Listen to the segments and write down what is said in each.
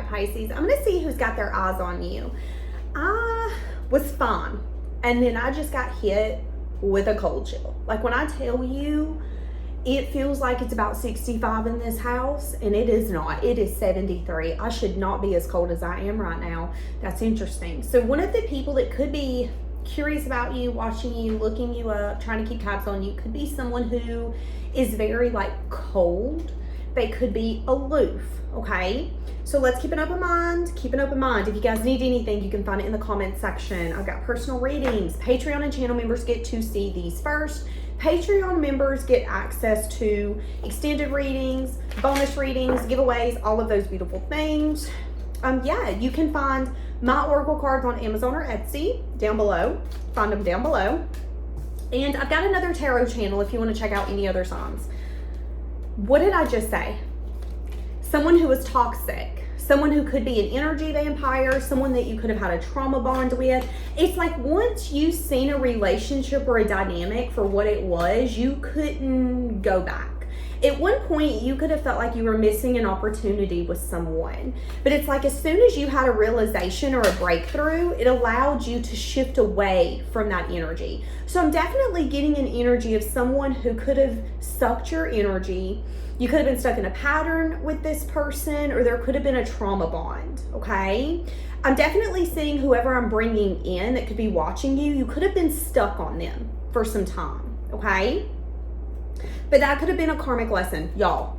Pisces. I'm going to see who's got their eyes on you. I was fine. And then I just got hit with a cold chill. Like when I tell you, it feels like it's about 65 in this house, and it is not. It is 73. I should not be as cold as I am right now. That's interesting. So one of the people that could be curious about you, watching you, looking you up, trying to keep tabs on you, could be someone who is very like cold. They could be aloof, okay? So let's keep an open mind. Keep an open mind. If you guys need anything, you can find it in the comments section. I've got personal readings. Patreon and channel members get to see these first. Patreon members get access to extended readings, bonus readings, giveaways, all of those beautiful things. Yeah, you can find my oracle cards on Amazon or Etsy down below. Find them down below. And I've got another tarot channel if you want to check out any other signs. What did I just say? Someone who was toxic, someone who could be an energy vampire, someone that you could have had a trauma bond with. It's like once you've seen a relationship or a dynamic for what it was, you couldn't go back. At one point, you could have felt like you were missing an opportunity with someone. But it's like as soon as you had a realization or a breakthrough, it allowed you to shift away from that energy. So I'm definitely getting an energy of someone who could have sucked your energy. You could have been stuck in a pattern with this person, or there could have been a trauma bond, okay? I'm definitely seeing whoever I'm bringing in that could be watching you, you could have been stuck on them for some time, okay? But that could have been a karmic lesson, y'all.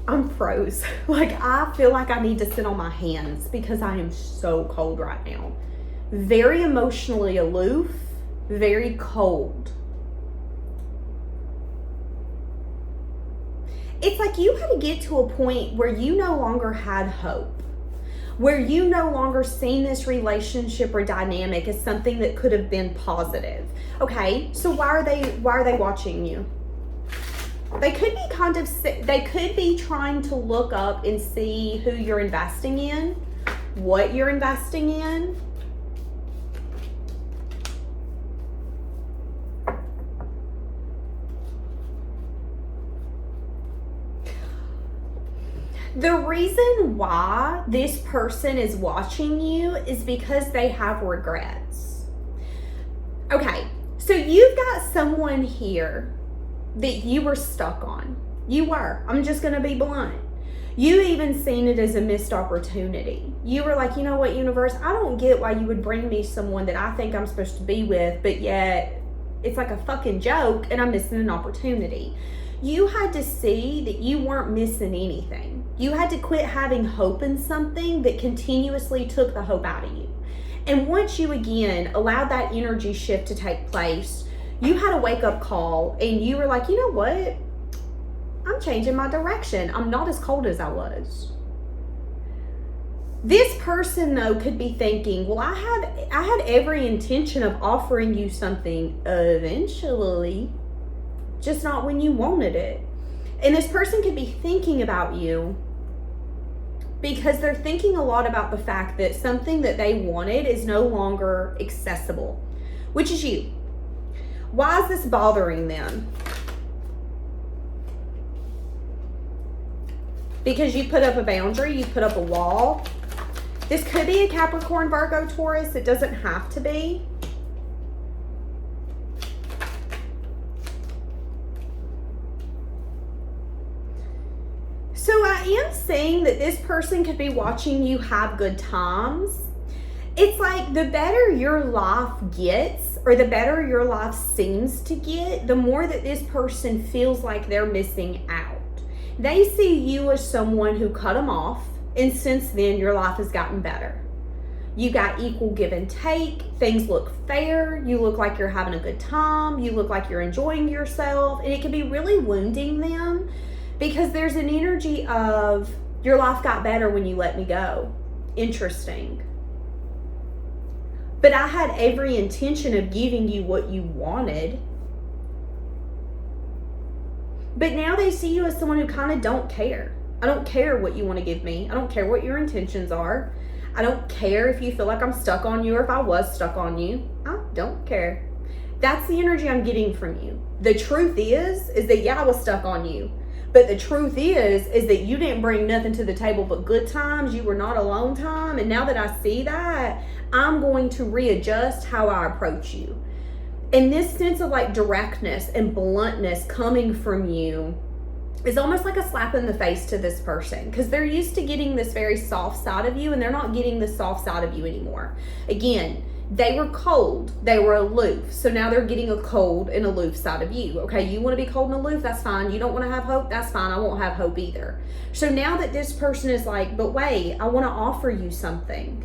I'm froze. Like, I feel like I need to sit on my hands because I am so cold right now. Very emotionally aloof, very cold. It's like you had to get to a point where you no longer had hope, where you no longer seen this relationship or dynamic as something that could have been positive. Okay, so why are they watching you? They could be trying to look up and see who you're investing in, what you're investing in. The reason why this person is watching you is because they have regrets. Okay, so you've got someone here that you were stuck on. You were. I'm just going to be blunt. You even seen it as a missed opportunity. You were like, you know what, universe, I don't get why you would bring me someone that I think I'm supposed to be with, but yet it's like a fucking joke and I'm missing an opportunity. You had to see that you weren't missing anything. You had to quit having hope in something that continuously took the hope out of you. And once you again allowed that energy shift to take place, you had a wake-up call and you were like, you know what? I'm changing my direction. I'm not as cold as I was. This person though could be thinking, well, I had every intention of offering you something eventually, just not when you wanted it. And this person could be thinking about you because they're thinking a lot about the fact that something that they wanted is no longer accessible, which is you. Why is this bothering them? Because you put up a boundary, you put up a wall. This could be a Capricorn, Virgo, Taurus. It doesn't have to be. So I am saying that this person could be watching you have good times. It's like the better your life gets, or the better your life seems to get, the more that this person feels like they're missing out. They see you as someone who cut them off, and since then your life has gotten better. You got equal give and take. Things look fair. You look like you're having a good time. You look like you're enjoying yourself, and it can be really wounding them. Because there's an energy of, your life got better when you let me go. Interesting. But I had every intention of giving you what you wanted. But now they see you as someone who kind of don't care. I don't care what you want to give me. I don't care what your intentions are. I don't care if you feel like I'm stuck on you or if I was stuck on you. I don't care. That's the energy I'm getting from you. The truth is that yeah, I was stuck on you. But the truth is that you didn't bring nothing to the table but good times. You were not alone time. And now that I see that, I'm going to readjust how I approach you. And this sense of like directness and bluntness coming from you is almost like a slap in the face to this person, because they're used to getting this very soft side of you, and they're not getting the soft side of you anymore. Again, they were cold, they were aloof, so now they're getting a cold and aloof side of you. Okay, you want to be cold and aloof, that's fine. You don't want to have hope, that's fine. I won't have hope either. So now that this person is like, but wait, I want to offer you something.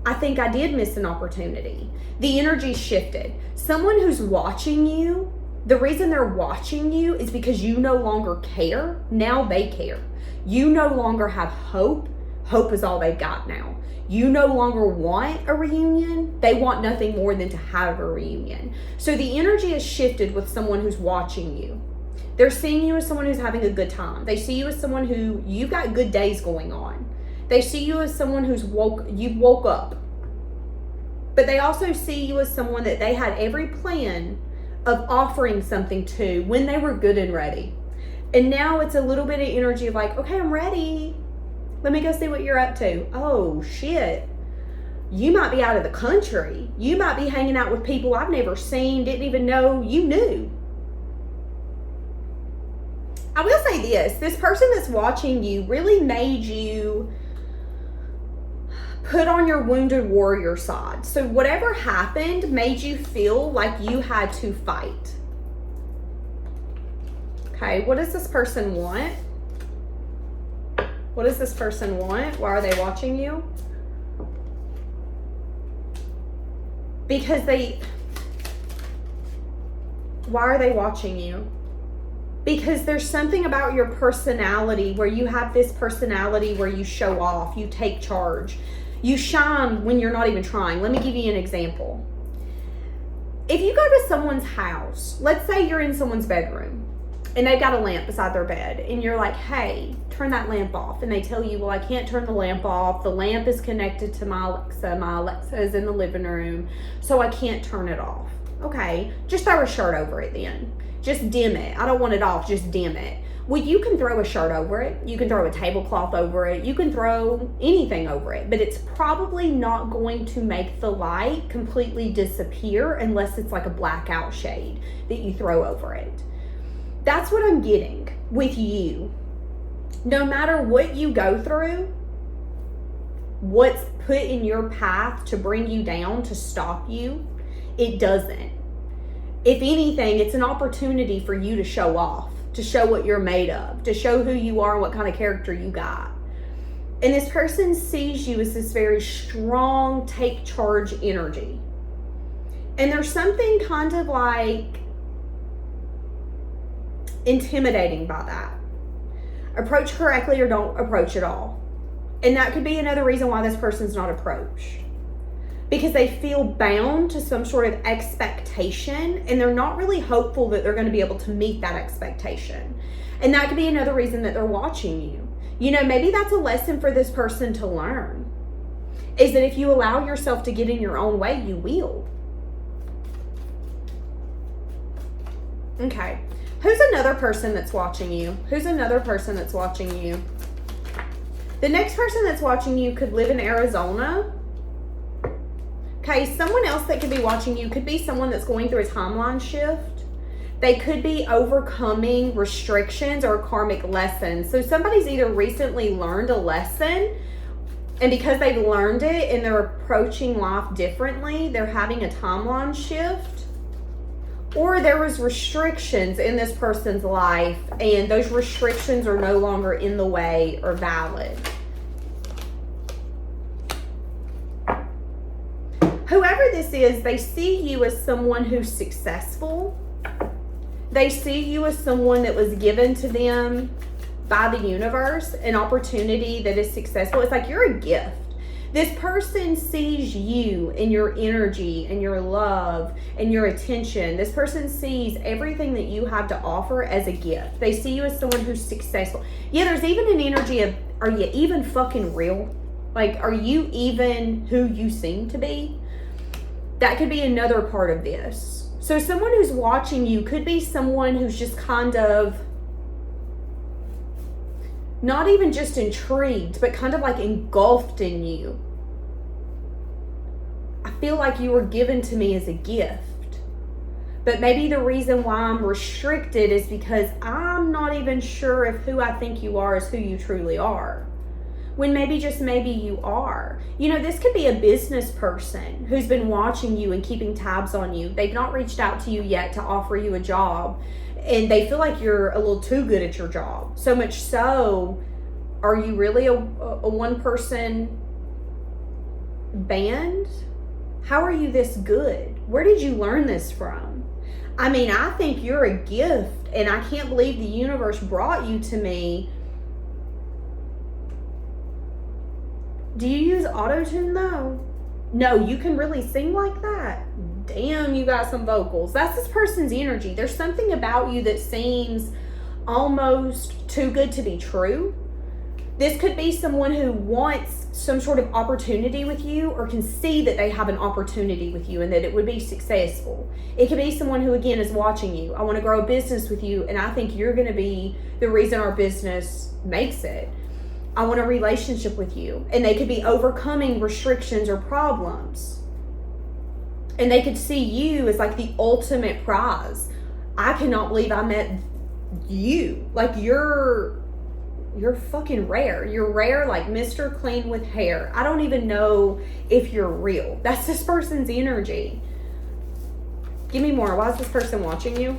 I think I did miss an opportunity. The energy shifted. Someone who's watching you, the reason they're watching you is because you no longer care. Now they care. You no longer have hope. Hope is all they've got now. You no longer want a reunion. They want nothing more than to have a reunion. So the energy has shifted with someone who's watching you. They're seeing you as someone who's having a good time. They see you as someone who, you've got good days going on. They see you as someone who's you woke up. But they also see you as someone that they had every plan of offering something to when they were good and ready. And now it's a little bit of energy of like, okay, I'm ready. Let me go see what you're up to. Oh shit. You might be out of the country. You might be hanging out with people I've never seen, didn't even know you knew. I will say this person that's watching you really made you put on your wounded warrior side. So whatever happened made you feel like you had to fight. Okay, what does this person want? What does this person want? Why are they watching you? Why are they watching you? Because there's something about your personality where you have this personality where you show off, you take charge. You shine when you're not even trying. Let me give you an example. If you go to someone's house, let's say you're in someone's bedroom and they've got a lamp beside their bed and you're like, hey, turn that lamp off. And they tell you, well, I can't turn the lamp off. The lamp is connected to my Alexa. My Alexa is in the living room, so I can't turn it off. Okay, just throw a shirt over it then. Just dim it. I don't want it off, just dim it. Well, you can throw a shirt over it. You can throw a tablecloth over it. You can throw anything over it, but it's probably not going to make the light completely disappear unless it's like a blackout shade that you throw over it. That's what I'm getting with you. No matter what you go through, what's put in your path to bring you down, to stop you, it doesn't. If anything, it's an opportunity for you to show off, to show what you're made of, to show who you are and what kind of character you got. And this person sees you as this very strong, take charge energy. And there's something kind of like intimidating by that. Approach correctly or don't approach at all. And that could be another reason why this person's not approached. Because they feel bound to some sort of expectation and they're not really hopeful that they're going to be able to meet that expectation. And that could be another reason that they're watching you. You know, maybe that's a lesson for this person to learn, is that if you allow yourself to get in your own way, you will. Okay. Who's another person that's watching you? Who's another person that's watching you? The next person that's watching you could live in Arizona. Okay, someone else that could be watching you could be someone that's going through a timeline shift. They could be overcoming restrictions or karmic lessons. So somebody's either recently learned a lesson, and because they've learned it and they're approaching life differently, they're having a timeline shift. Or there was restrictions in this person's life and those restrictions are no longer in the way or valid. Whoever this is, they see you as someone who's successful. They see you as someone that was given to them by the universe, an opportunity that is successful. It's like you're a gift. This person sees you and your energy and your love and your attention. This person sees everything that you have to offer as a gift. They see you as someone who's successful. Yeah, there's even an energy of, are you even fucking real? Like, are you even who you seem to be? That could be another part of this. So someone who's watching you could be someone who's just kind of not even just intrigued, but kind of like engulfed in you. I feel like you were given to me as a gift. But maybe the reason why I'm restricted is because I'm not even sure if who I think you are is who you truly are. When maybe, just maybe, you are. You know, this could be a business person who's been watching you and keeping tabs on you. They've not reached out to you yet to offer you a job, and they feel like you're a little too good at your job. So much so, are you really a one-person band? How are you this good? Where did you learn this from? I mean, I think you're a gift, and I can't believe the universe brought you to me. Do you use auto-tune though? No, you can really sing like that? Damn, you got some vocals. That's this person's energy. There's something about you that seems almost too good to be true. This could be someone who wants some sort of opportunity with you, or can see that they have an opportunity with you and that it would be successful. It could be someone who, again, is watching you. I want to grow a business with you, and I think you're going to be the reason our business makes it. I want a relationship with you. And they could be overcoming restrictions or problems. And they could see you as like the ultimate prize. I cannot believe I met you. Like, you're fucking rare. You're rare like Mr. Clean with hair. I don't even know if you're real. That's this person's energy. Give me more. Why is this person watching you?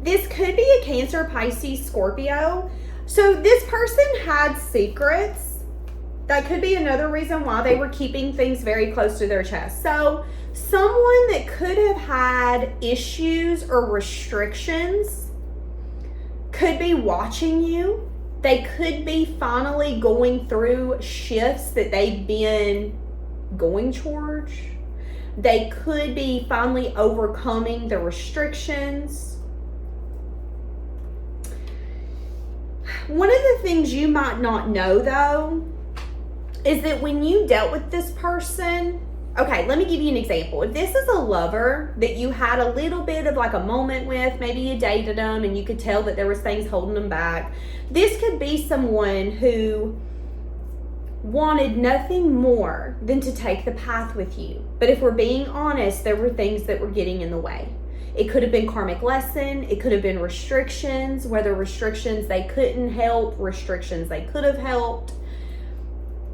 This could be a Cancer, Pisces, Scorpio. So this person had secrets. That could be another reason why they were keeping things very close to their chest. So someone that could have had issues or restrictions could be watching you. They could be finally going through shifts that they've been going towards. They could be finally overcoming the restrictions. One of the things you might not know, though, is that when you dealt with this person, okay, let me give you an example. If this is a lover that you had a little bit of like a moment with, maybe you dated them and you could tell that there was things holding them back. This could be someone who wanted nothing more than to take the path with you. But if we're being honest, there were things that were getting in the way. It could have been karmic lesson. It could have been restrictions, whether restrictions they couldn't help, restrictions they could have helped.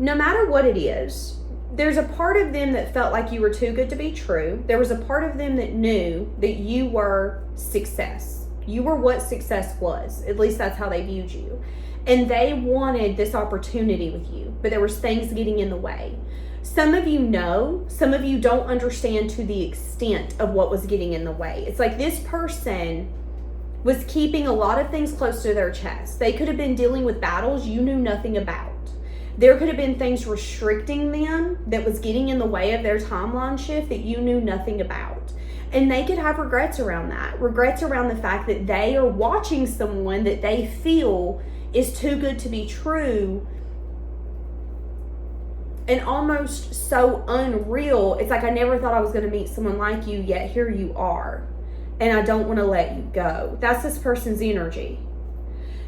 No matter what it is, there's a part of them that felt like you were too good to be true. There was a part of them that knew that you were success. You were what success was. At least that's how they viewed you. And they wanted this opportunity with you, but there was things getting in the way. Some of you know, some of you don't understand to the extent of what was getting in the way. It's like this person was keeping a lot of things close to their chest. They could have been dealing with battles you knew nothing about. There could have been things restricting them that was getting in the way of their timeline shift that you knew nothing about. And they could have regrets around that. Regrets around the fact that they are watching someone that they feel is too good to be true and almost so unreal. It's like, I never thought I was going to meet someone like you, yet here you are. And I don't want to let you go. That's this person's energy.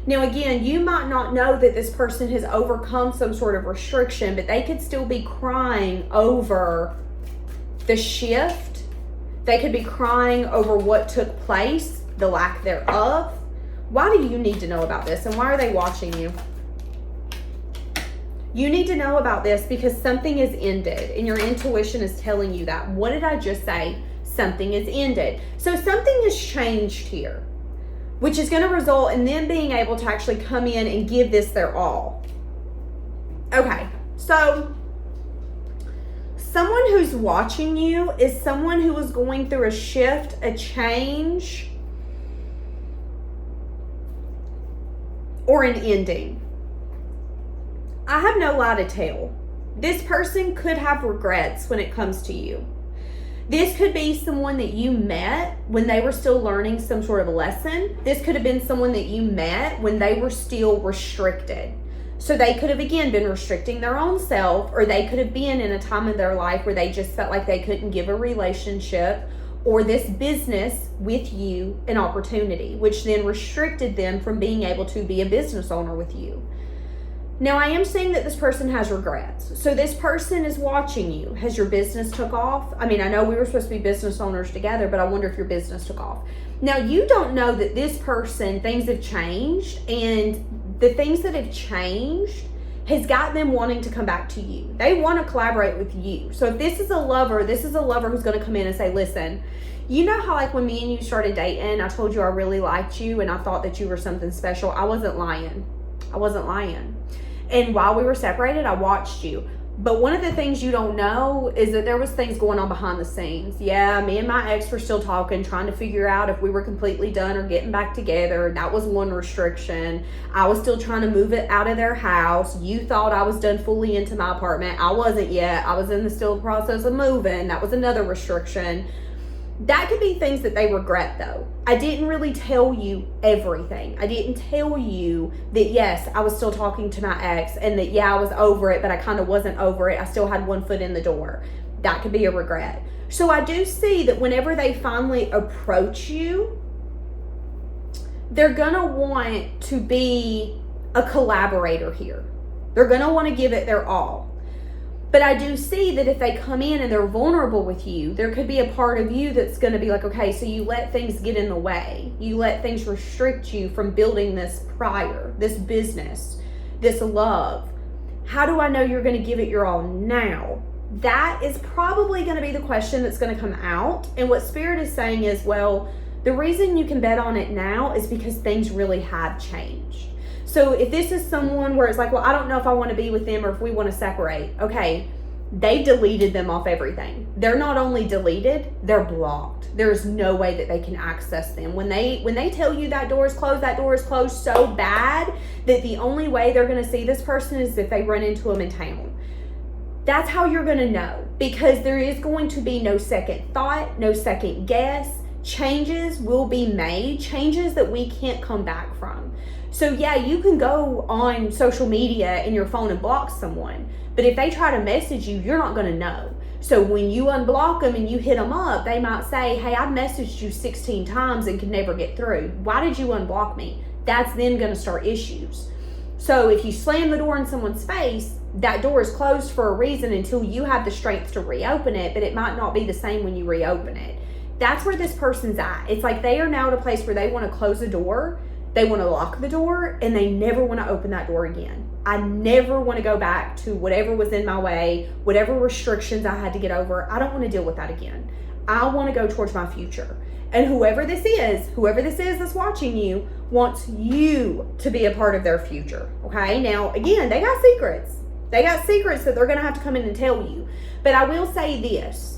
Now, again, you might not know that this person has overcome some sort of restriction, but they could still be crying over the shift. They could be crying over what took place, the lack thereof. Why do you need to know about this? And why are they watching you? You need to know about this because something is ended and your intuition is telling you that. What did I just say? Something is ended. So something has changed here, which is going to result in them being able to actually come in and give this their all. Okay, so someone who's watching you is someone who is going through a shift, a change, or an ending. I have no lie to tell. This person could have regrets when it comes to you. This could be someone that you met when they were still learning some sort of a lesson. This could have been someone that you met when they were still restricted. So they could have, again, been restricting their own self, or they could have been in a time in their life where they just felt like they couldn't give a relationship or this business with you an opportunity, which then restricted them from being able to be a business owner with you. Now, I am saying that this person has regrets. So this person is watching you. Has your business took off? I mean, I know we were supposed to be business owners together, but I wonder if your business took off. Now, you don't know that this person, things have changed, and the things that have changed has got them wanting to come back to you. They want to collaborate with you. So if this is a lover who's going to come in and say, listen, you know how like when me and you started dating, I told you I really liked you and I thought that you were something special. I wasn't lying. And while we were separated, I watched you. But one of the things you don't know is that there was things going on behind the scenes. Yeah, me and my ex were still talking, trying to figure out if we were completely done or getting back together. That was one restriction. I was still trying to move it out of their house. You thought I was done fully into my apartment. I wasn't yet. I was in the still process of moving. That was another restriction. That could be things that they regret, though. I didn't really tell you everything. I didn't tell you that, yes, I was still talking to my ex and that, yeah, I was over it, but I kind of wasn't over it. I still had one foot in the door. That could be a regret. So I do see that whenever they finally approach you, they're going to want to be a collaborator here. They're going to want to give it their all. But I do see that if they come in and they're vulnerable with you, there could be a part of you that's going to be like, okay, so you let things get in the way. You let things restrict you from building this prior, this business, this love. How do I know you're going to give it your all now? That is probably going to be the question that's going to come out. And what Spirit is saying is, well, the reason you can bet on it now is because things really have changed. So if this is someone where it's like, well, I don't know if I want to be with them or if we want to separate. Okay, they deleted them off everything. They're not only deleted, they're blocked. There's no way that they can access them. When they tell you that door is closed so bad that the only way they're going to see this person is if they run into them in town. That's how you're going to know, because there is going to be no second thought, no second guess. Changes will be made, changes that we can't come back from. So yeah, you can go on social media in your phone and block someone, but if they try to message you, you're not going to know. So when you unblock them and you hit them up, they might say, hey, I've messaged you 16 times and could never get through. Why did you unblock me? That's then going to start issues. So if you slam the door in someone's face, that door is closed for a reason until you have the strength to reopen it, but it might not be the same when you reopen it. That's where this person's at. It's like they are now at a place where they want to close the door, they want to lock the door, and they never want to open that door again. I never want to go back to whatever was in my way, whatever restrictions I had to get over. I don't want to deal with that again. I want to go towards my future. And whoever this is that's watching you, wants you to be a part of their future. Okay? Now, again, they got secrets. They got secrets that they're going to have to come in and tell you. But I will say this.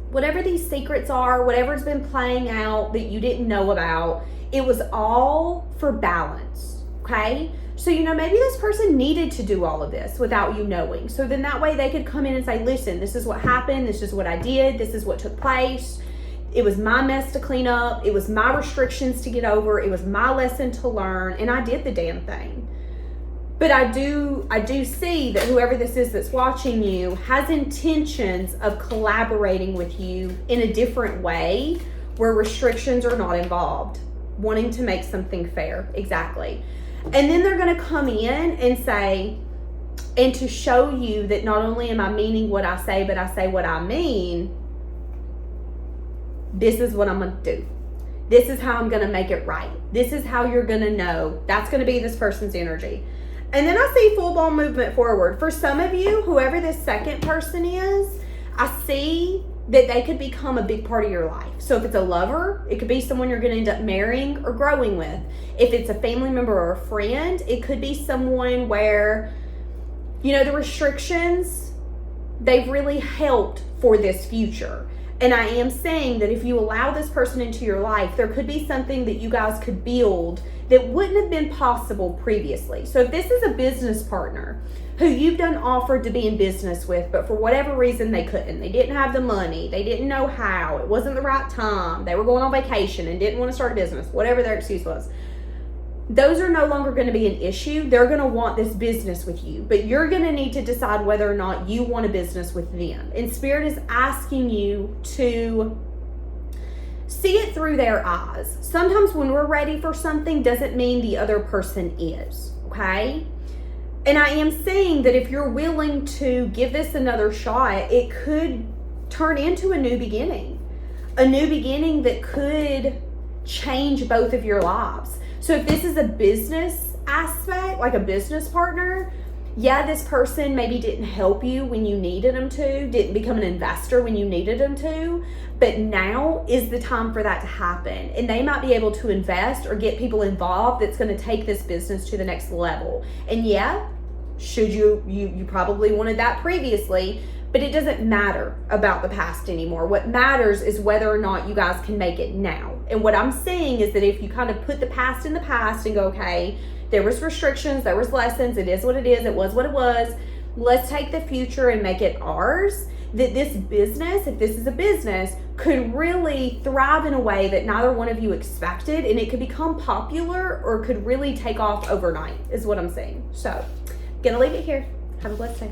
Whatever these secrets are, whatever's been playing out that you didn't know about, it was all for balance, okay? So, maybe this person needed to do all of this without you knowing. So then that way they could come in and say, listen, this is what happened. This is what I did. This is what took place. It was my mess to clean up. It was my restrictions to get over. It was my lesson to learn. And I did the damn thing. But I do see that whoever this is that's watching you has intentions of collaborating with you in a different way where restrictions are not involved, wanting to make something fair. Exactly. And then they're going to come in and say, and to show you that not only am I meaning what I say, but I say what I mean, this is what I'm going to do. This is how I'm going to make it right. This is how you're going to know. That's going to be this person's energy. And then I see full-blown movement forward. For some of you, whoever this second person is, I see that they could become a big part of your life. So if it's a lover, it could be someone you're going to end up marrying or growing with. If it's a family member or a friend, it could be someone where, the restrictions, they've really helped for this future. And I am saying that if you allow this person into your life, there could be something that you guys could build that wouldn't have been possible previously. So if this is a business partner who you've done offered to be in business with, but for whatever reason they couldn't, they didn't have the money, they didn't know how, it wasn't the right time, they were going on vacation and didn't want to start a business, whatever their excuse was. those are no longer going to be an issue. They're going to want this business with you, but you're going to need to decide whether or not you want a business with them. And Spirit is asking you to see it through their eyes. Sometimes when we're ready for something doesn't mean the other person is, okay? And I am saying that if you're willing to give this another shot, it could turn into a new beginning that could change both of your lives. So if this is a business aspect, like a business partner, yeah, this person maybe didn't help you when you needed them to, didn't become an investor when you needed them to, but now is the time for that to happen. And they might be able to invest or get people involved that's going to take this business to the next level. And yeah, should you probably wanted that previously, but it doesn't matter about the past anymore. What matters is whether or not you guys can make it now. And what I'm saying is that if you kind of put the past in the past and go, okay, there was restrictions, there was lessons, it is what it is, it was what it was, let's take the future and make it ours, that this business, if this is a business, could really thrive in a way that neither one of you expected, and it could become popular or could really take off overnight, is what I'm saying. So, gonna leave it here. Have a blessed day.